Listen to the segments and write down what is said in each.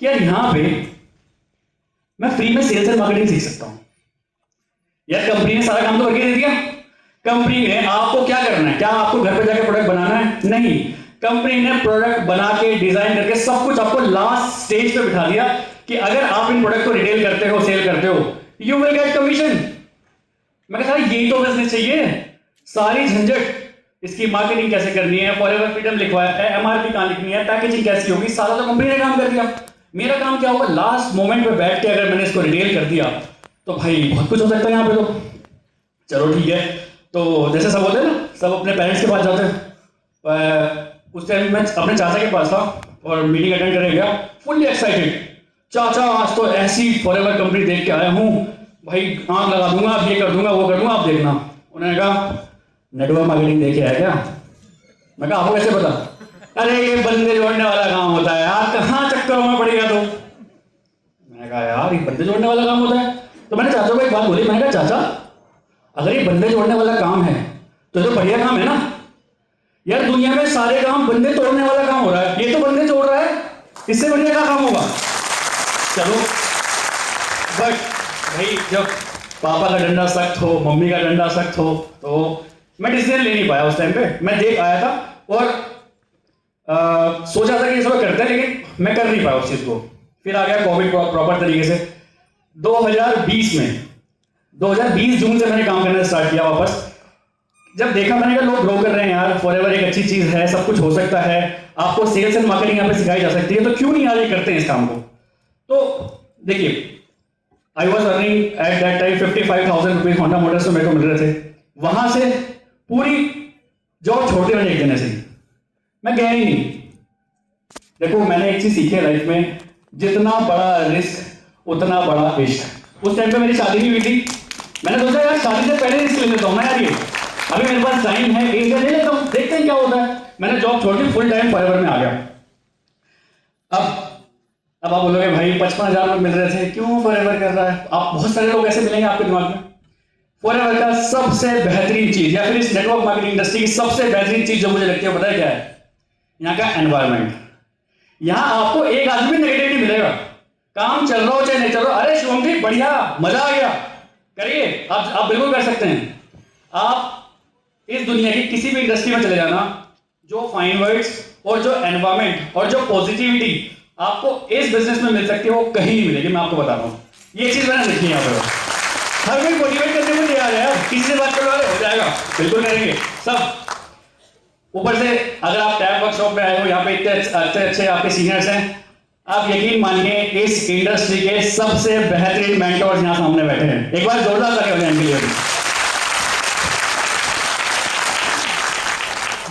कि यार यहाँ पे मैं फ्री में सेल्स एंड मार्केटिंग सीख सकता हूँ। यार कंपनी ने सारा काम तो करके दे दिया। कंपनी ने आपको क्या करना है? क्या आपको घर पे जाके प्रोडक्ट बनाना है? नहीं, कंपनी ने प्रोडक्ट बना के डिजाइन करके सब कुछ आपको लास्ट स्टेज पे बिठा दिया कि अगर आप इन प्रोडक्ट को रिटेल करते हो, सेल करते हो, यू विल गेट कमीशन। मैं कहता यही तो बिजनेस चाहिए। सारी झंझट, इसकी मार्केटिंग कैसे करनी है, फॉरएवर फ्रीडम लिखवाया है, एमआरपी कहां लिखनी है, पैकेजिंग कैसी होगी, सारा तो कंपनी ने काम कर दिया। मेरा काम क्या होगा? लास्ट मोमेंट पे बैठ के अगर मैंने इसको रिटेल कर दिया तो भाई बहुत कुछ हो सकता है यहाँ पे। तो चलो ठीक है। तो जैसे सब होते हैं ना, सब अपने पेरेंट्स के पास जाते हैं। उस टाइम मैं अपने चाचा के पास था और मीटिंग अटेंड करने गया, फुल्ली एक्साइटेड। चाचा आज तो ऐसी फॉरएवर कंपनी देख के आया हूँ भाई, आंख लगा दूंगा, ये कर दूंगा, वो कर दूंगा, आप देखना। उन्होंने कहा नेटवर्क मार्केटिंग देखे है क्या? मैं कहा आपको कैसे पता? अरे ये बंदे जोड़ने वाला काम होता है यार, कहाँ चक्करों में पड़ेगा। तो मैंने कहा यार ये बंदे जोड़ने वाला काम होता है। तो मैंने चाचा को एक बात बोली, मैंने कहा चाचा अगर ये बंदे जोड़ने वाला काम है तो ये तो बढ़िया काम है ना यार। दुनिया में सारे काम बंदे तोड़ने वाला काम हो रहा है, ये तो बंदे जोड़ रहा है, इससे बढ़िया क्या काम होगा? चलो बट भाई जब पापा का डंडा सख्त हो, मम्मी का डंडा सख्त हो, तो मैं डिसीजन ले नहीं पाया उस टाइम पे। मैं देख आया था और सोचा था कि इसको करते हैं, लेकिन मैं कर नहीं पाया उस चीज को। फिर आ गया कोविड प्रॉपर तरीके से 2020 में। 2020 जून से मैंने काम करना स्टार्ट किया वापस। जब देखा मैंने कहा लोग ग्रो कर रहे हैं यार, फॉरएवर एक अच्छी चीज है, सब कुछ हो सकता है, आपको सेल्स एंड मार्केटिंग यहाँ पे सिखाई जा सकती है, तो क्यों नहीं आगे करते हैं इस काम को। तो देखिए I was earning at that time 55,000 rupees Honda Motors में मेरे को मिल रहे थे। वहां से पूरी जॉब छोड़ दी मैंने एक दिन से ही, मैं गया ही नहीं। देखो मैंने एक चीज सीखी है लाइफ में, जितना बड़ा रिस्क उतना बड़ा इश्क। उस टाइम पे मेरी शादी नहीं हुई थी, मैंने सोचा यार शादी से पहले रिस्क ले लेता हूँ ना यार, ये अभी मेरे पास टाइम है, एक दिन ले लेता हूँ, देखते हैं क्या होता है। मैंने जॉब छोड़ के फुल टाइम फॉरएवर में आ गया। अब आप बोलोगे भाई 55,000 रुपये मिल रहे थे, क्यों फॉरएवर कर रहा है? आप बहुत सारे लोग ऐसे मिलेंगे आपके दिमाग में। फॉरएवर का सबसे बेहतरीन चीज या फिर इस नेटवर्क मार्केटिंग इंडस्ट्री की सबसे बेहतरीन चीज जो मुझे लगती है, पता है क्या है? यहाँ का एनवायरमेंट। यहाँ आपको एक आदमी नेगेटिव नहीं मिलेगा। काम चल रहा हो चाहे नहीं चल रहा, अरे शुभम जी बढ़िया, मजा आ गया, करिए, आप बिल्कुल कर सकते हैं। आप इस दुनिया की किसी भी इंडस्ट्री में चले जाना, जो फाइन वर्ड्स और जो एनवायरमेंट और जो पॉजिटिविटी आपको इस बिजनेस में मिल सकती है वो कहीं नहीं मिलेगी। मैं आपको बता रहा हूँ, ये चीज मैंने देखी है यहाँ पर। हर कोई मोटिवेट करने को तैयार है, किसी से बात करो हो जाएगा, बिल्कुल करेंगे सब। ऊपर से अगर आप टैब वर्कशॉप में आए हो, यहाँ पे इतने अच्छे आपके सीनियर्स हैं, आप यकीन मानिए इस इंडस्ट्री के सबसे बेहतरीन मेंटोर्स यहाँ सामने बैठे हैं। एक बार जोरदार ताली हो जाए इनके लिए।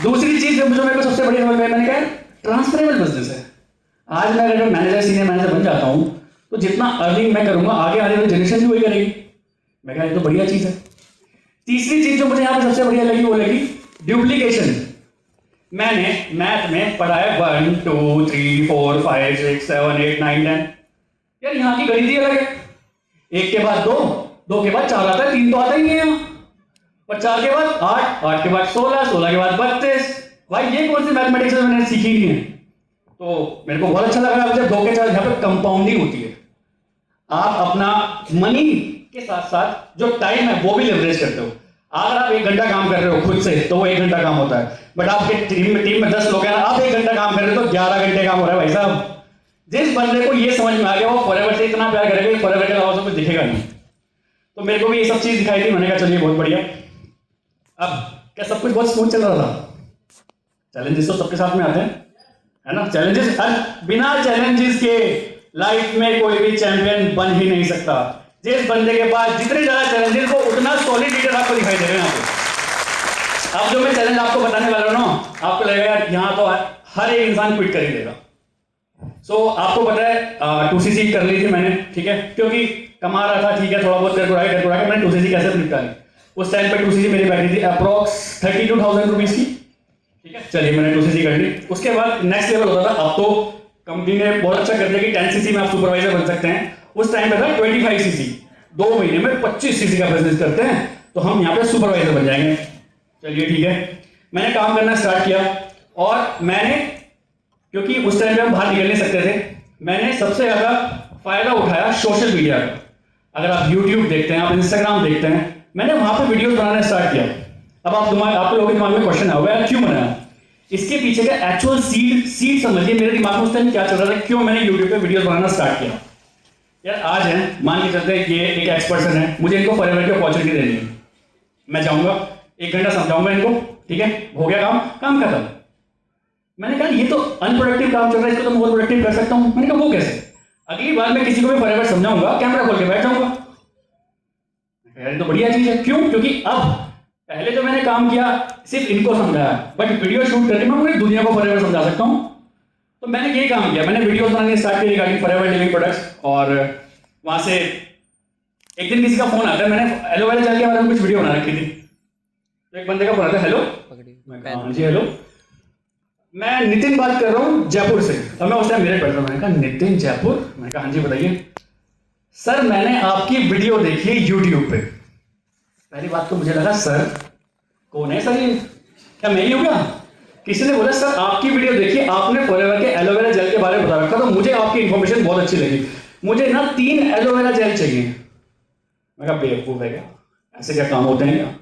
दूसरी चीज जो मेरे को सबसे बढ़िया समझ में, मैंने कहा ट्रांसफरेबल बिजनेस है। आज मैं अगर मैनेजर, सीनियर मैनेजर बन जाता हूं तो जितना अर्निंग मैं करूंगा आगे आने वाली जनरेशन भी वही करेगी। मैं कहा ये तो बढ़िया चीज है। तीसरी चीज जो मुझे यहाँ पे सबसे बढ़िया लगी वो लगी डुप्लीकेशन। मैंने मैथ में पढ़ा है 1 2 3 4 5 6 7 8 9 10। यार यहाँ की गणित अलग है, 1 के बाद 2, 2 के बाद 4 आता है, 3 तो आता ही नहीं है, और 4 के बाद 8, 8 के बाद 16, 16 के बाद 32। भाई ये कौन सी मैथमेटिक्स मैंने सीखी नहीं है। तो मेरे को बहुत अच्छा लगा जब 2 के 4 यहाँ पे कंपाउंडिंग होती है। आप अपना मनी के साथ साथ जो टाइम है वो भी लेवरेज करते हो। अगर आप 1 घंटा काम कर रहे हो खुद से तो वो 1 घंटा काम होता है, बट आपके टीम में 10 लोग हैं, आप 1 घंटा काम कर रहे हो तो 11 घंटे काम हो रहा है भाई साहब। जिस बंदे को ये समझ में आ गया वो फॉरएवर से इतना प्यार करेगा, फॉरएवर के अलावा कुछ दिखेगा नहीं। तो मेरे को भी ये सब चीज दिखाई थी, मैंने कहा चलिए बहुत बढ़िया। अब क्या सब कुछ बहुत स्मूथ चल रहा था? चैलेंजेस तो सबके साथ में आते हैं, है ना। चैलेंजेस, बिना चैलेंजेस के लाइफ में कोई भी चैंपियन बन ही नहीं सकता। जिस बंदे के पास जितने ज्यादा चैलेंजेस वो उतना सॉलिड लीडर आपको दिखाई दे रहे हैं यहाँ पे। अब जो मैं चैलेंज आपको बताने वाला हूं ना, आपको लगेगा यार यहाँ तो हर एक इंसान क्विट कर ही देगा। सो आपको पता है 2cc कर ली थी मैंने, ठीक है, क्योंकि कमा रहा था, ठीक है, थोड़ा बहुत कर के मैंने 2cc कैसे निपटा ली। उस टाइम पे 2cc मेरी बैठी थी अप्रॉक्स 32,000 रुपीज की, ठीक है। चलिए मैंने 2cc कर ली। उसके बाद नेक्स्ट लेवल होता था, अब तो कंपनी ने बहुत अच्छा कर दिया कि 10cc में आप सुपरवाइजर बन सकते हैं। उस टाइम पे था 25cc, 2 महीने में 25cc का बिजनेस करते हैं तो हम यहाँ पे सुपरवाइजर बन जाएंगे। चलिए ठीक है, मैंने काम करना स्टार्ट किया और मैंने, क्योंकि उस टाइम पे हम बाहर निकल नहीं सकते थे, मैंने सबसे ज़्यादा फ़ायदा उठाया सोशल मीडिया का। अगर आप YouTube देखते हैं, आप Instagram देखते हैं, मैंने वहाँ पे वीडियोस बनाना स्टार्ट किया। अब आप लोगों के दिमाग में क्वेश्चन आएगा यार क्यों बनाया? इसके पीछे का एक्चुअल सीड समझिए मेरे दिमाग में उस टाइम क्या चल रहा था, क्यों मैंने YouTube पे वीडियोस बनाना स्टार्ट किया। यार आज है, मान के चलते हैं कि ये एक एक्सपर्सन है, मुझे इनको फॉरएवर की अपॉर्चुनिटी देनी है। मैं जाऊँगा 1 घंटा समझाऊंगा इनको, ठीक है, हो गया काम खत्म। मैंने कहा ये तो अनप्रोडक्टिव काम चल रहा है, इसको तो मैं और प्रोडक्टिव कर सकता हूँ। मैंने कहा वो कैसे? अगली बार मैं किसी को भी फॉरएवर समझाऊंगा, कैमरा खोल के बैठ जाऊंगा। यार तो बढ़िया चीज है। क्यों? क्योंकि अब पहले जो मैंने काम किया सिर्फ इनको समझाया, बट वीडियो शूट करके मैं पूरी दुनिया को फॉरएवर समझा सकता हूँ। तो मैंने ये काम किया, मैंने वीडियोस बनाने स्टार्ट की रिगार्डिंग फॉरएवर लिविंग प्रोडक्ट्स। और वहां से एक दिन किसी का फोन आता है, मैंने एलोवेरा जेल के बारे में कुछ वीडियो बना रखी थी। तो एक बंदे का फोन आता है, हेलो, मैं कहा हाँ जी हेलो, मैं नितिन बात कर रहा हूँ जयपुर से। अब मैं उस टाइम मेरे पढ़ रहा, मैंने कहा नितिन जयपुर? मैंने कहा हाँ जी बताइए। सर मैंने आपकी वीडियो देखी यूट्यूब पे। पहली बात तो मुझे लगा सर कौन है सर, ये क्या मैं ही हूँ क्या? किसी ने बोला सर आपकी वीडियो देखी, आपने फॉरएवर के एलोवेरा जेल के बारे में बता रखा, तो मुझे आपकी इंफॉर्मेशन बहुत अच्छी लगी, मुझे ना 3 एलोवेरा जेल चाहिए। मैं कहा बेवकूफ है क्या, ऐसे क्या काम होते हैं क्या?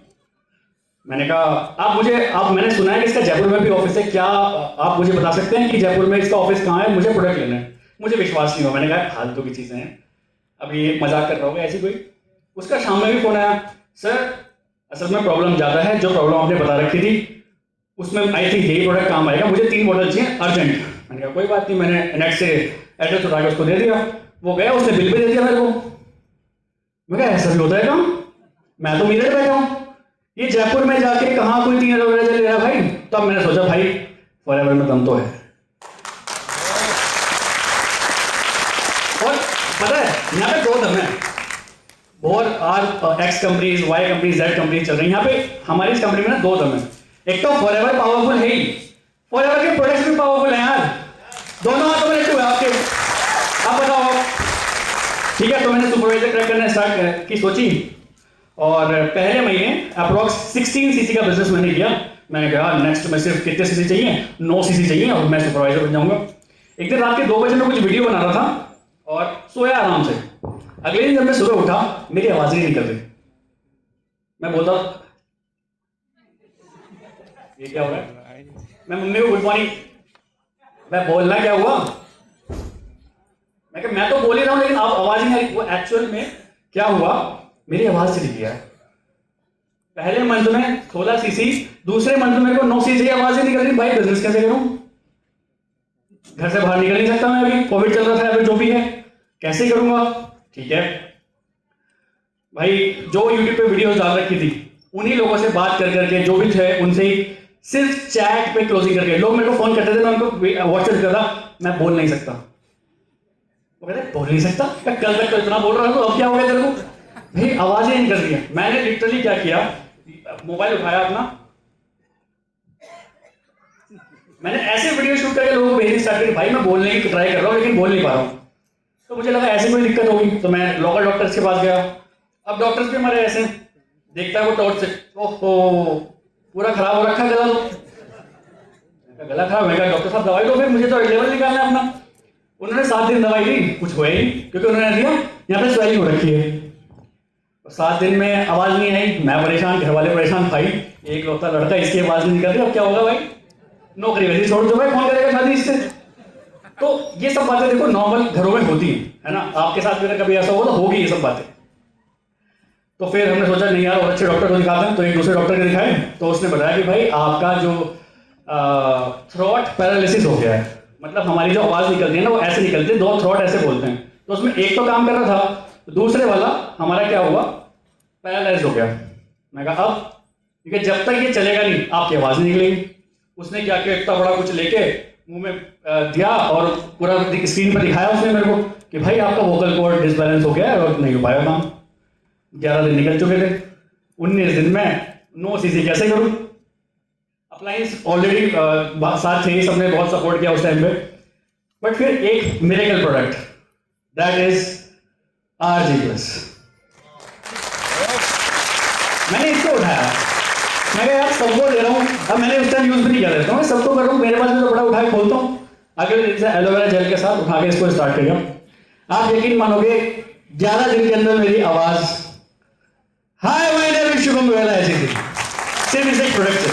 मैंने कहा मैंने सुना है कि इसका जयपुर में भी ऑफिस है, क्या आप मुझे बता सकते हैं कि जयपुर में इसका ऑफिस कहाँ है, मुझे प्रोडक्ट लेना है। मुझे विश्वास नहीं हुआ, मैंने कहा फालतू की चीज़ें हैं, अब ये मजाक कर रहा होगा ऐसी कोई। उसका शाम में भी फोन आया, सर असल में प्रॉब्लम ज़्यादा है, जो प्रॉब्लम आपने बता रखी थी उसमें आई थिंक यही प्रोडक्ट काम आएगा, मुझे 3 बॉटल चाहिए अर्जेंट। मैंने कहा कोई बात नहीं, मैंने नेट से एड्रेस उठा के उसको दे दिया, वो गया, उसने बिल भी दे दिया मेरे को। मैं कहा ऐसा भी होता है काम, मैं तो मिलर बैठा हूँ, ये जयपुर में जाके कहाँ कोई 3 एलोवेरा जेल ले रहा भाई। तब मैंने सोचा भाई फॉरएवर में दम तो है। और पता है यहाँ पे 2 दम है, और आर X companies, Y companies, Z companies चल रही है। यहाँ पे हमारी इस कंपनी में ना 2 दम है। एक तो फॉरएवर पावरफुल है ही, फॉरएवर के प्रोडक्ट्स भी पावरफुल हैं यार, दोनों हाथों में रखे हुए आपके। आप बताओ, ठीक है। तो मैंने सुपरवाइजर क्रैक करना स्टार्ट की सोची, और पहले महीने अप्रोक्स 16 सीसी का बिजनेस मैंने किया। मैंने कहा नेक्स्ट में सिर्फ कितने सीसी चाहिए, 9 सीसी चाहिए, और मैं सुपरवाइजर बन जाऊंगा। एक दिन रात के 2 बजे मैं कुछ वीडियो बना रहा था और सोया आराम से। अगले दिन जब मैं सुबह उठा, मेरी आवाज नहीं निकल रही। मैं बोलता ये क्या हो रहा है, मैं मम्मी को गुड मॉर्निंग, मैं बोलना क्या हुआ, मैं तो बोल ही रहा हूं लेकिन आप आवाज नहीं आ रही। वो एक्चुअल में क्या हुआ, मेरी आवाज चली गया। पहले मंथ में 16 सीसी, दूसरे मंथ में मेरे को 9 सीसी आवाज ही निकल रही। भाई बिजनेस कैसे करूं, घर से बाहर निकल नहीं सकता मैं, अभी कोविड चल रहा था, अभी जो भी है कैसे करूंगा। ठीक है भाई, जो यूट्यूब पे वीडियोस डाल रखी थी उन्हीं लोगों से बात कर करके, जो भी थे उनसे ही सिर्फ चैट पे क्लोजिंग करके। लोग मेरे को फोन करते थे, मैं उनको व्हाट्सएप करता, मैं बोल नहीं सकता। वो कहते बोल नहीं सकता, कल तक तो इतना बोल रहा था, तो अब क्या हो गया तेरे को? भाई आवाज ही नहीं कर रही है। मैंने लिटरली क्या किया, मोबाइल उठाया अपना, मैंने ऐसे वीडियो शूट करके लोगों को भेजने स्टार्ट किया। भाई मैं बोलने की ट्राई कर रहा हूँ लेकिन बोल नहीं पा रहा हूँ। तो मुझे लगा ऐसी कोई दिक्कत होगी, तो मैं लोकल डॉक्टर्स के पास गया। अब डॉक्टर्स भी हमारे ऐसे देखता है वो टॉर्च से, ओहो पूरा खराब हो रखा गला, तो गला खराब है क्या डॉक्टर साहब, दवाई दो फिर, मुझे तो लेवल निकालना है अपना। उन्होंने 7 दिन दवाई दी, कुछ हुआ ही नहीं, क्योंकि उन्होंने दिया यहाँ पे स्वेलिंग हो रखी है। 7 दिन में आवाज नहीं आई, मैं परेशान, घर वाले परेशान, भाई एक लौता लड़का, इसकी आवाज नहीं निकल रही, अब क्या होगा भाई, नौकरी वैसे छोड़ दो भाई, कौन करेगा शादी इससे। तो ये सब बातें देखो नॉर्मल घरों में होती है ना, आपके साथ भी कभी ऐसा हो तो होगी ये सब बातें। तो फिर हमने सोचा नहीं यार और अच्छे डॉक्टर को दिखाते हैं, तो एक दूसरे डॉक्टर को दिखाए, तो उसने बताया कि भाई आपका जो थ्रोट पैरालिसिस हो गया है, मतलब हमारी जो आवाज निकलती है ना वो ऐसे निकलती है, 2 थ्रोट ऐसे बोलते हैं। तो उसमें एक तो काम कर रहा था, दूसरे वाला हमारा क्या हुआ, पैरालाइज हो गया। मैं कहा अब क्योंकि जब तक ये चलेगा नहीं आपकी आवाज नहीं निकलेगी। उसने क्या किया, इतना बड़ा कुछ लेके मुंह में दिया और पूरा स्क्रीन पर दिखाया उसने मेरे को कि भाई आपका वोकल कॉर्ड डिसबैलेंस हो गया है और नहीं हो पाया काम। 11 दिन निकल चुके थे, 19 दिन में 9 सीसी कैसे करूं। अप्लायंस ऑलरेडी साथ थे, सबने बहुत सपोर्ट किया उस टाइम पे। बट फिर एक miracle product, that is RG+। मैंने इसको उठाया, मैं कहा यार सबको दे रहा हूँ, अब मैंने उस टाइम यूज भी नहीं किया, देता हूँ मैं सबको कर रहा हूँ, मेरे पास भी तो बड़ा उठा के खोलता हूँ। अगले दिन से एलोवेरा जेल के साथ उठा के इसको स्टार्ट किया। आप यकीन मानोगे 11 दिन के अंदर मेरी आवाज hi my name is Shubham Goyal ऐसी थी, सिर्फ इस एक प्रोडक्ट से।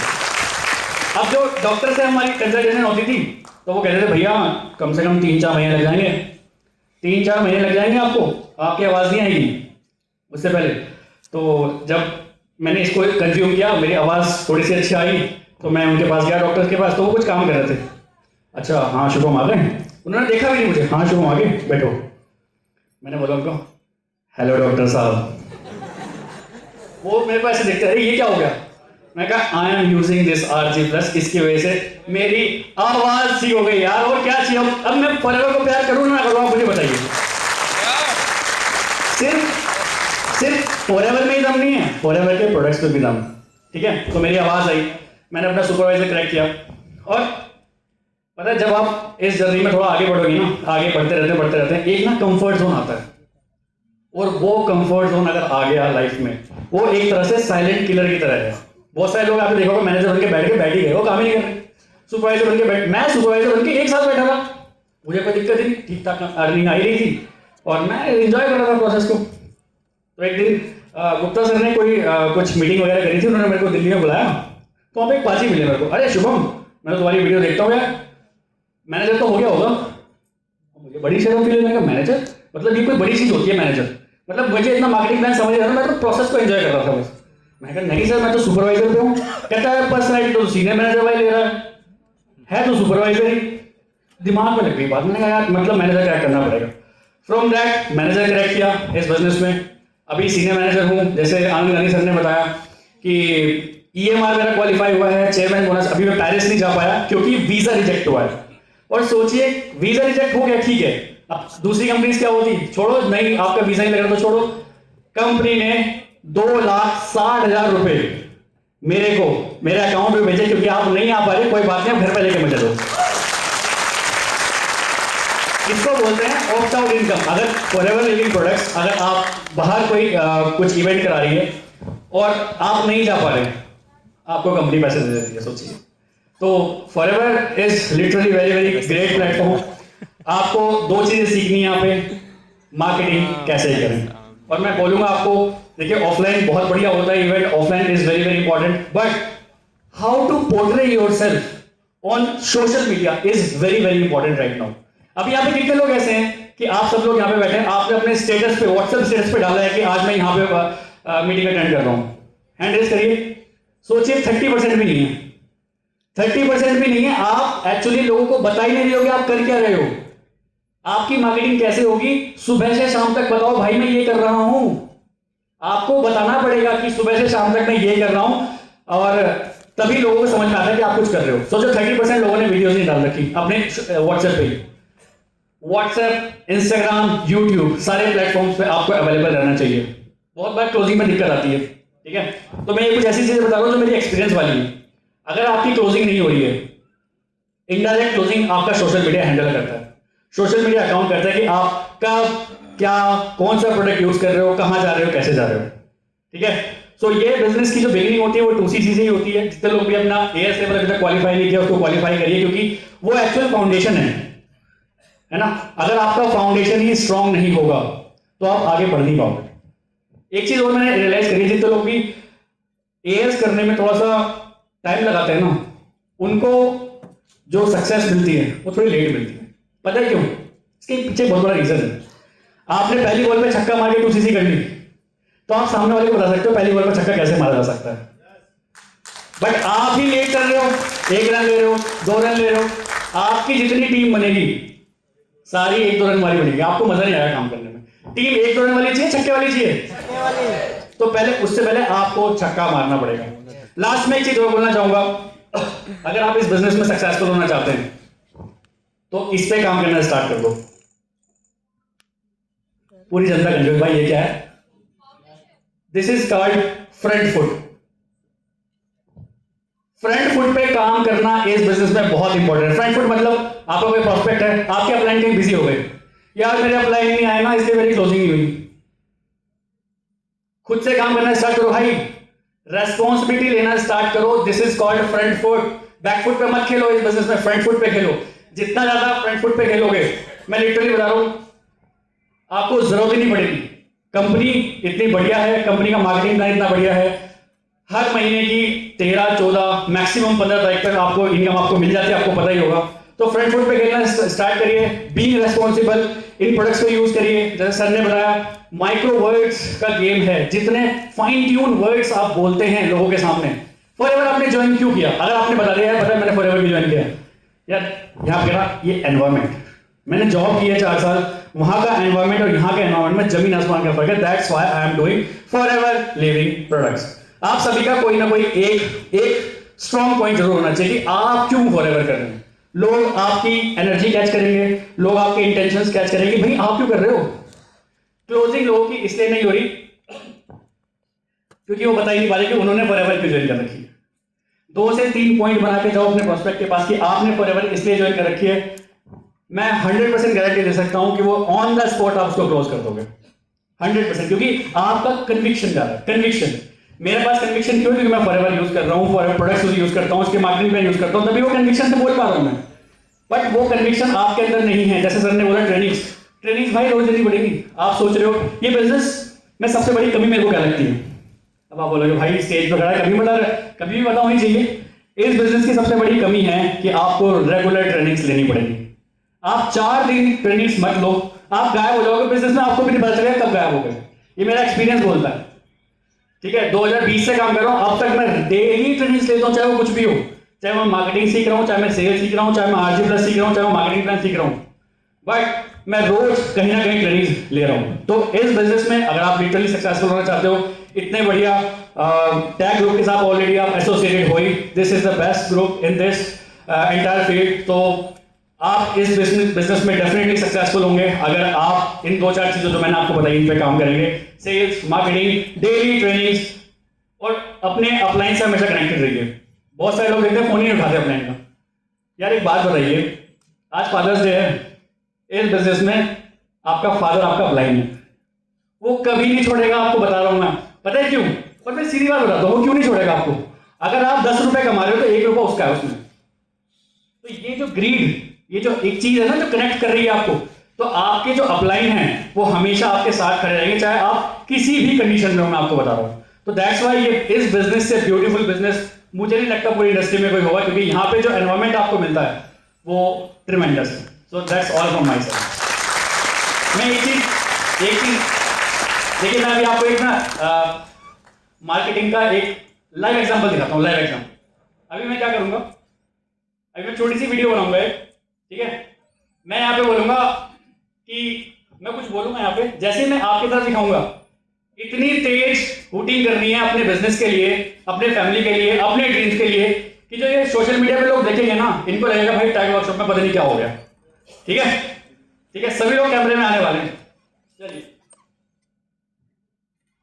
अब जो डॉक्टर से हमारी कंसल्टेशन होती थी तो वो कहते थे भैया कम से कम 3-4 महीने लग जाएंगे, 3-4 महीने लग जाएंगे आपको, आपकी आवाज़ नहीं आएगी। उससे पहले तो जब मैंने इसको कंज्यूम किया, मेरी आवाज़ थोड़ी सी अच्छी आई, तो मैं उनके पास गया डॉक्टर के पास, तो वो कुछ काम कर रहे थे। अच्छा हाँ शुभम आ गए, उन्होंने देखा भी नहीं मुझे, हाँ शुभम आ गए बैठो। मैंने बोला उनको हेलो डॉक्टर साहब। वो मेरे पास ऐसे देखते अरे ये क्या हो गया। मैं कहा I am using this RG+, इसकी वजह से मेरी आवाज ठीक हो गई यार, और क्या चाहिए। अब मैं फॉरएवर को प्यार करूँ ना करूँ, आप मुझे बताइए। सिर्फ फॉरएवर में ही दम नहीं है, फॉरएवर के प्रोडक्ट्स पे भी दम। ठीक है, तो मेरी आवाज आई, मैंने अपना सुपरवाइजर क्रैक किया। और पता है जब आप इस जर्नी में थोड़ा आगे बढ़ोगे ना, आगे बढ़ते रहते एक ना कंफर्ट जोन आता है, और वो कंफर्ट जोन अगर आ गया लाइफ में, वो एक तरह से साइलेंट किलर की तरह है। बहुत सारे लोग आपने देखा होगा मैनेजर बन के बैठ ही गए, वो काम ही नहीं कर रहे। सुपरवाइजर बन के मैं सुपरवाइजर बन के 1 साल बैठा था, मुझे कोई दिक्कत नहीं, ठीक ठाक अर्निंग आई रही थी और मैं एंजॉय कर रहा था प्रोसेस को। तो एक दिन गुप्ता सर ने कोई कुछ मीटिंग वगैरह करी थी, उन्होंने मेरे को दिल्ली में बुलाया, तो वहाँ पे एक पाजी मिले मेरे को। अरे शुभम, मैं तो तुम्हारी वीडियो देखता हूँ यार, मैनेजर तो हो गया होगा। मुझे बड़ी शर्म फील, मैंने कहा मैनेजर मतलब ये कोई बड़ी चीज़ होती है मैनेजर, मतलब मुझे इतना मार्केटिंग प्लान समझ रहा था, मैं तो प्रोसेस को एंजॉय कर रहा था बस। मैं कहा नहीं सर मैं तो सुपरवाइजर पे हूँ। कहता है पर्सनैलिटी तो सीनियर मैनेजर वाले ले रहा है तो सुपरवाइजर ही। दिमाग में लग गई बात, मैंने कहा यार मतलब मैनेजर क्रैक करना पड़ेगा। फ्रॉम दैट मैनेजर क्रैक किया इस बिजनेस में, अभी सीनियर मैनेजर हूँ। जैसे आनंद गांधी सर ने बताया कि EMR मेरा क्वालिफाई हुआ है, चेयरमैन बोनस। अभी मैं पेरिस नहीं जा पाया क्योंकि वीजा रिजेक्ट हुआ है। और सोचिए वीजा रिजेक्ट हो गया ठीक है, अब दूसरी कंपनीज क्या होती, छोड़ो नहीं आपका वीजा नहीं लग रहा तो छोड़ो। कंपनी ने 2,60,000 रुपए मेरे को मेरे अकाउंट में भेजे क्योंकि आप नहीं आ पा रहे, कोई बात नहीं आप घर पे लेके मत चलो। इसको बोलते हैं ऑप्ट आउट इनकम। अगर फॉरएवर लिविंग प्रोडक्ट्स, अगर आप बाहर कोई कुछ इवेंट करा रही है और आप नहीं जा पा रहे, आपको कंपनी पैसे दे देती है, सोचिए। तो forever is literally very very great platform. आपको 2 चीजें सीखनी है यहाँ पे, मार्केटिंग कैसे करें। और मैं बोलूंगा आपको, देखिए ऑफलाइन बहुत बढ़िया होता है event, offline is very very important, but how to portray yourself on social media is very very important right now. अभी यहाँ पे कितने लोग ऐसे हैं कि आप सब लोग यहाँ पे बैठे हैं, आपने अपने स्टेटस पे, व्हाट्सएप स्टेटस पे डाला है कि आज मैं यहाँ पे मीटिंग अटेंड कर रहा हूँ, हैंड रेज करिए। सोचिए 30% भी नहीं है, 30% भी नहीं है। आप एक्चुअली लोगों को बता ही नहीं रहे हो कि आप कर क्या रहे हो। आपकी मार्केटिंग कैसे होगी, सुबह से शाम तक बताओ भाई मैं ये कर रहा हूं। आपको बताना पड़ेगा कि सुबह से शाम तक मैं ये कर रहा हूं, और तभी लोगों को समझ में आता है कि आप कुछ कर रहे हो। सोचो 30% लोगों ने वीडियोस नहीं डाल रखी अपने व्हाट्सएप पे। व्हाट्सएप, इंस्टाग्राम, यूट्यूब, सारे प्लेटफॉर्म्स पे आपको अवेलेबल रहना चाहिए। बहुत बार क्लोजिंग में दिक्कत आती है, ठीक है। तो मैं ये कुछ ऐसी चीजें बता रहा हूं जो मेरी एक्सपीरियंस वाली है। अगर आपकी क्लोजिंग नहीं हो रही है, इनडायरेक्ट क्लोजिंग आपका सोशल मीडिया हैंडल करता है। सोशल मीडिया अकाउंट करता है कि आप कब क्या कौन सा प्रोडक्ट यूज कर रहे हो, कहां जा रहे हो, कैसे जा रहे हो, ठीक है। सो ये बिजनेस की जो बिगिनिंग होती है वो 2C से ही होती है। जितने लोग भी अपना AS लेवल अभी तक क्वालिफाई नहीं किया उसको क्वालिफाई करिए, क्योंकि वो एक्चुअल फाउंडेशन है ना। अगर आपका फाउंडेशन ही स्ट्रांग नहीं होगा तो आप आगे बढ़ नहीं पाओगे। एक चीज और मैंने रियलाइज करी, जितने लोग भी AS करने में थोड़ा सा टाइम लगाते हैं ना, उनको जो सक्सेस मिलती है वो थोड़ी लेट मिलती है। पता है क्यों? इसके पीछे बहुत बड़ा रीजन है। आपने पहली बॉल पे छक्का मार के 2CC कर ली, तो आप सामने वाले को बता सकते हो पहली बॉल पे छक्का कैसे मारा जा सकता है। बट आप ही लेट कर रहे हो, 1 रन ले रहे हो, 2 रन ले रहे हो। आपकी जितनी टीम बनेगी सारी 1-2 रन वाली बनेगी, आपको मजा नहीं आएगा काम करने में। टीम 1-2 रन वाली चाहिए, छक्के वाली चाहिए, तो पहले उससे पहले आपको छक्का मारना पड़ेगा। लास्ट में एक चीज और बोलना चाहूंगा, अगर आप इस बिजनेस में सक्सेसफुल होना चाहते हैं तो इस पे काम करना स्टार्ट कर दो। पूरी जनता कंफ्यूज, भाई ये क्या है? This is called front foot. Front foot पे काम करना इस बिजनेस में बहुत इंपॉर्टेंट है। फ्रंट फुट मतलब आपका कोई प्रोस्पेक्ट है, आपके अपलाइन कहीं बिजी हो गए, यार मेरे अपलाइन नहीं आए ना इसलिए मेरी क्लोजिंग नहीं हुई। खुद से काम करना स्टार्ट करो भाई, रेस्पॉन्सिबिलिटी लेना स्टार्ट करो। This is called front foot. Back foot पे मत खेलो इस बिजनेस में, फ्रंट फुट पे खेलो। जितना ज्यादा फ्रंट फुट पे खेलोगे, मैं लिटरली बता रहा हूं, आपको जरूरत ही नहीं पड़ेगी। कंपनी इतनी बढ़िया है, कंपनी का मार्केटिंग प्लान इतना बढ़िया है, हर महीने की 13, 14, मैक्सिमम 15 तारीख तक आपको इनकम आपको मिल जाती है, आपको पता ही होगा। तो फ्रंट फुट पे खेलना स्टार्ट करिए, बीइंग रेस्पॉन्सिबल, इन प्रोडक्ट्स को यूज करिए। जैसे सर ने बताया, माइक्रो वर्ड्स का गेम है, जितने फाइन ट्यून वर्ड्स आप बोलते हैं लोगों के सामने। फॉरएवर आपने ज्वाइन क्यों किया? अगर आपने बता दिया यार, पता मैंने फॉरएवर भी ज्वाइन किया यार, यहाँ पे ये एनवायरमेंट, मैंने जॉब की है 4 साल, वहां का एनवायरमेंट और यहाँ के एनवायरमेंट में जमीन आसमान का फर्क है। That's why I am doing forever living products. आप सभी का कोई ना कोई एक स्ट्रॉन्ग पॉइंट जरूर होना चाहिए कि आप क्यों फॉरएवर कर रहे हैं। लोग आपकी एनर्जी कैच करेंगे, लोग आपके इंटेंशंस कैच करेंगे, भाई आप क्यों कर रहे हो। क्लोजिंग लोगों की इसलिए नहीं हो रही क्योंकि वो बता ही नहीं पा रहे कि उन्होंने फॉरएवर क्यों ज्वाइन कर रखी है। 2 से 3 पॉइंट बना के जाओ अपने प्रोस्पेक्ट के पास कि आपने फॉरएवर इसलिए ज्वाइन कर रखी है। मैं 100% गारंटी दे सकता हूं कि वो ऑन द स्पॉट आप उसको क्लोज कर दोगे 100%, क्योंकि आपका कन्विक्शन जा रहा है। कन्विक्शन, मेरे पास कन्विक्शन क्यों? क्योंकि मैं फॉरएवर यूज कर रहा हूं, फॉरएवर प्रोडक्ट्स यूज करता हूं, उसके मार्केटिंग में यूज करता हूं, तभी वो कन्विक्शन से बोल पा रहा हूं मैं। बट वो कन्विक्शन आपके अंदर नहीं है। जैसे सर ने बोला ट्रेनिंग्स भाई रोज देनी पड़ेगी। आप सोच रहे हो ये बिजनेस में सबसे बड़ी कमी मेरे को क्या लगती है? अब आप बोलोगे भाई स्टेज पर खड़ा है, कभी बता रहा है, कभी भी पता होनी चाहिए। इस बिजनेस की सबसे बड़ी कमी है कि आपको रेगुलर ट्रेनिंग्स लेनी पड़ेगी। आप 4 दिन ट्रेनिंग्स मत लो, आप गायब हो जाओगे बिजनेस में, आपको भी नहीं पता चलेगा कब गायब हो गए। ये मेरा एक्सपीरियंस बोलता है। ठीक है, 2020 से काम कर रहा हूं, अब तक मैं डेली ट्रेनिंग्स लेता हूं, चाहे वो कुछ भी हो, चाहे मैं मार्केटिंग सीख रहा हूं, चाहे मैं सेल्स सीख रहा हूं, चाहे मैं आरजी प्लस सीख रहा हूं, चाहे मैं मार्केटिंग प्लान सीख रहा हूं, बट मैं रोज कहीं ना कहीं ट्रेनिंग्स ले रहा हूं। तो इस बिजनेस में अगर आप लिटरली सक्सेसफुल होना चाहते हो, इतने बढ़िया टैग ग्रुप के साथ ऑलरेडी आप एसोसिएटेड हो ही, this is the best group in this entire field. तो आप इस बिजनेस में डेफिनेटली सक्सेसफुल होंगे अगर आप इन 2-4 चीजों जो मैंने आपको बताई इन पे काम करेंगे। सेल्स, मार्केटिंग, डेली ट्रेनिंग्स और अपने अपलाइन से हमेशा कनेक्टेड रहिए। बहुत सारे लोग देखते हैं फोन ही नहीं उठाते अपलाइन का। यार एक बात बताइए, आज फादर्स डे है, इस बिजनेस में आपका फादर आपका अपलाइन है, वो कभी नहीं छोड़ेगा आपको, बता रहा हूं मैं। पता है क्यों? पर मैं सीधी बात बताता हूं, वो क्यों नहीं छोड़ेगा आपको। अगर आप 10 रुपए कमा रहे हो तो 1 रुपया उसका है उसमें। तो ये जो ग्रीड, ये जो एक चीज है ना जो कनेक्ट कर रही है आपको, तो आपके जो अपलाइन है वो हमेशा आपके साथ खड़े रहेंगे, चाहे आप किसी भी कंडीशन में हो, मैं आपको बता रहा हूं। तो दैट्स व्हाई ये इस बिजनेस से ब्यूटीफुल बिजनेस मुझे नहीं लगता पूरी इंडस्ट्री में कोई होगा, क्योंकि यहाँ पे जो एनवायरमेंट आपको मिलता है वो ट्रिमेंडस है। So that's all from my side. मैं एक चीज देखिए, मैं अभी आपको एक ना मार्केटिंग का एक लाइव एग्जांपल दिखाता हूँ। लाइव एग्जांपल अभी मैं क्या करूंगा, अभी मैं छोटी सी वीडियो बनाऊंगा, ठीक है। मैं यहाँ पे बोलूंगा कि मैं कुछ बोलूंगा यहाँ पे, जैसे मैं आपकी तरफ दिखाऊंगा, इतनी तेज हुटिंग करनी है अपने बिजनेस के लिए, अपने फैमिली के लिए, अपने ड्रीम्स के लिए, कि जो ये सोशल मीडिया पे लोग देखेंगे ना, इनको लगेगा भाई टैग वर्कशॉप में पता नहीं क्या हो गया। ठीक है, ठीक है, सभी लोग कैमरे में आने वाले हैं। चलिए,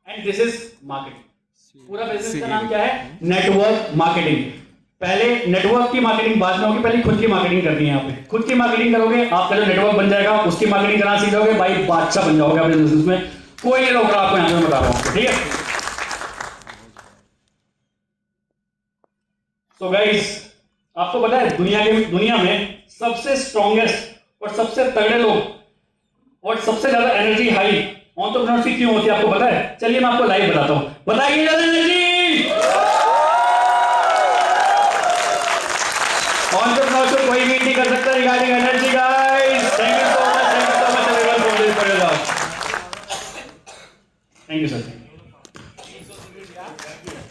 एंड दिस इज मार्केटिंग। पूरा बिजनेस का नाम क्या है? Network marketing. पहले नेटवर्क की मार्केटिंग बाद में होगी, पहले खुद की मार्केटिंग करनी है। यहाँ पे खुद की मार्केटिंग करोगे, आपका जो नेटवर्क बन जाएगा, उसकी मार्केटिंग करना सीख जाओगे, भाई बादशाह बन जाओगे अपने बिजनेस में। कोई नहीं रोक रहा आपको, यहाँ पे बता रहा हूँ, ठीक है। सो गाइस, आपको पता है दुनिया में सबसे स्ट्रॉन्गेस्ट और सबसे तगड़े लोग और सबसे ज्यादा एनर्जी हाई एंटरप्रेन्योरशिप क्यों होती है आपको पता है? चलिए मैं आपको लाइव बताता हूं। बताइए ज्यादा एनर्जी। एंटरप्रेन्योरशिप कोई भी नहीं कर सकता regarding energy guys. Thank you so much everyone for this. Thank you sir.